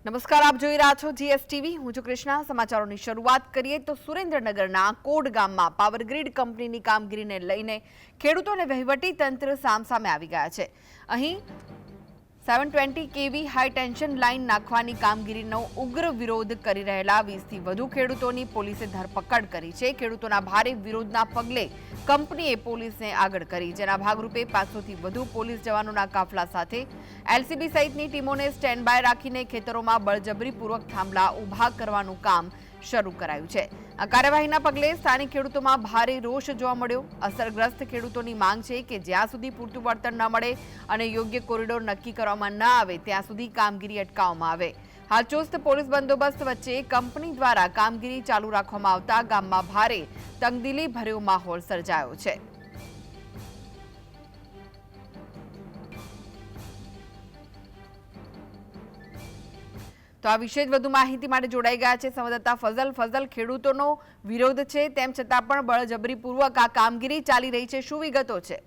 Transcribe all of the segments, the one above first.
નમસ્કાર, આપ જોઈ રહ્યા છો જીએસટીવી। હું છું કૃષ્ણા। સમાચારોની શરૂઆત કરીએ તો સુરેન્દ્રનગરના કોડ ગામમાં પાવરગ્રીડ કંપનીની કામગીરીને લઈને ખેડૂતો અને વહીવટી તંત્ર સામસામે આવી ગયા છે। અહીં 720 kV હાઈ ટેન્શન લાઇન નાખવાની કામગીરીનો ઉગ્ર વિરોધ કરી રહેલા 20થી વધુ ખેડૂતોની પોલીસે ધરપકડ કરી છે। ખેડૂતોના ભારે વિરોધના પગલે કંપનીએ પોલીસને આગળ કરી, જેના ભાગરૂપે 500થી વધુ પોલીસ જવાનોના કાફલા સાથે એલસીબી સહિતની ટીમોને સ્ટેન્ડ બાય રાખીને ખેતરોમાં બળજબરીપૂર્વક થાંભલા ઊભા કરવાનું કામ શરૂ કરાયું છે। આ કાર્યવાહીના પગલે સ્થાનિક ખેડૂતોમાં ભારે રોષ જોવા મળ્યો। અસરગ્રસ્ત ખેડૂતોની માંગ છે કે જ્યાં સુધી પૂરતું વળતર ન મળે અને યોગ્ય કોરિડોર નક્કી કરવામાં ન આવે ત્યાં સુધી કામગીરી અટકાવવામાં આવે। હાલ ચુસ્ત પોલીસ બંદોબસ્ત વચ્ચે કંપની દ્વારા કામગીરી ચાલુ રાખવામાં આવતા ગામમાં ભારે તંગદિલી ભર્યો માહોલ સર્જાયો છે। તો આ વિશે વધુ માહિતી માટે જોડાઈ ગયા છે સંવાદદાતા ફઝલ। ખેડૂતોનો વિરોધ છે, તેમ છતાં પણ બળજબરીપૂર્વક આ કામગીરી ચાલી રહી છે, શું વિગતો છે?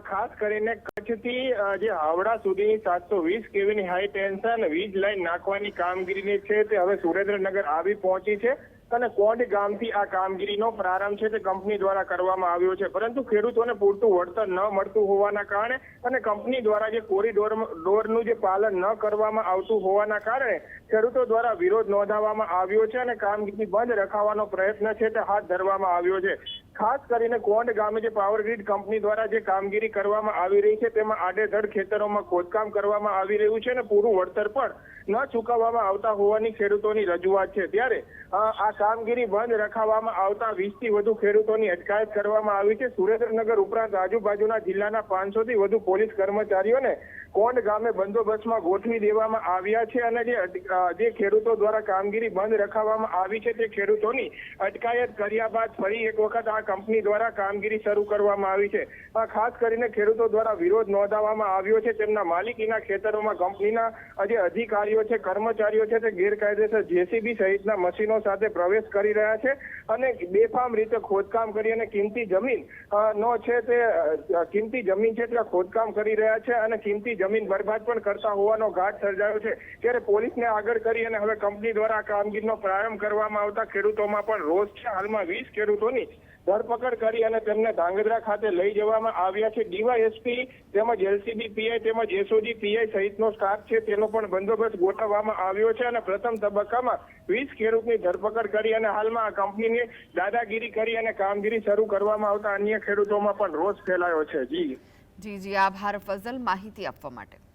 ખાસ કરીને કચ્છથી જે હાવડા સુધીની 720 kVની હાઈ ટેન્શન વીજ લાઈન નાખવાની કામગીરી છે તે હવે સુરેન્દ્રનગર આવી પહોંચી છે અને કોંડ ગામથી આ કામગીરીનો પ્રારંભ છે તે કંપની દ્વારા કરવામાં આવ્યો છે, પરંતુ ખેડૂતોને પૂરતું વળતર ન મળતું હોવાના કારણે અને કંપની દ્વારા જે કોરિડોરનું જે પાલન ન કરવામાં આવતું હોવાના કારણે ખેડૂતો દ્વારા વિરોધ નોંધાવવામાં આવ્યો છે અને કામગીરી બંધ રખાવવાનો પ્રયત્ન છે તે હાથ ધરવામાં આવ્યો છે। ખાસ કરીને કોંડ ગામે જે પાવરગ્રીડ કંપની દ્વારા જે કામગીરી કરવામાં આવી રહી છે તેમાં આડેધડ ખેતરોમાં ખોદકામ કરવામાં આવી રહ્યું છે અને પૂરું વળતર પણ ન ચૂકવવામાં આવતા હોવાની ખેડૂતોની રજૂઆત છે। ત્યારે આ કામગીરી બંધ રખાવવામાં આવતા 20થી વધુ ખેડૂતોની અટકાયત કરવામાં આવી છે। સુરેન્દ્રનગર ઉપરાંત આજુબાજુના જિલ્લાના 500થી વધુ પોલીસ કર્મચારીઓને કોંડ ગામે બંદોબસ્તમાં ગોઠવી દેવામાં આવ્યા છે અને જે ખેડૂતો દ્વારા કામગીરી બંધ રખાવવામાં આવી છે તે ખેડૂતોની અટકાયત કર્યા બાદ ફરી એક વખત આ કંપની દ્વારા કામગીરી શરૂ કરવામાં આવી છે। ખાસ કરીને ખેડૂતો દ્વારા વિરોધ નોંધાવવામાં આવ્યો છે। તેમના માલિકીના ખેતરોમાં કંપનીના જે અધિકારીઓ છે, કર્મચારીઓ છે તે ગેરકાયદેસર જેસીબી સહિતના મશીનો સાથે પ્રવેશ કરી રહ્યા છે અને બેફામ રીતે ખોદકામ કરી અને કિંમતી જમીન છે ત્યાં ખોદકામ કરી રહ્યા છે અને કિંમતી જમીન બરબાદ પણ કરતા હોવાનો ઘાટ સર્જાયો છે। ત્યારે પોલીસને આગળ કરી અને હવે કંપની દ્વારા આ કામગીરીનો પ્રારંભ કરવામાં આવતા ખેડૂતોમાં પણ રોષ છે। હાલમાં 20 ખેડૂતોની ધરપકડ કરી અને તેમને ધાંગધ્રા ખાતે લઈ જવામાં આવ્યા છે। ડીવાયએસપી તેમજ એલસીબી પીઆઈ તેમજ એસઓજી પીઆઈ સહિતનો સ્ટાફ છે તેનો પણ બંદોબસ્ત ગોઠવવામાં આવ્યો છે અને પ્રથમ તબક્કામાં 20 ખેડૂતની ધરપકડ કરી અને હાલમાં આ કંપનીની દાદાગીરી કરી અને કામગીરી શરૂ કરવામાં આવતા અન્ય ખેડૂતોમાં પણ રોષ ફેલાયો છે। જી, આભાર ફઝલ માહિતી આપવા માટે।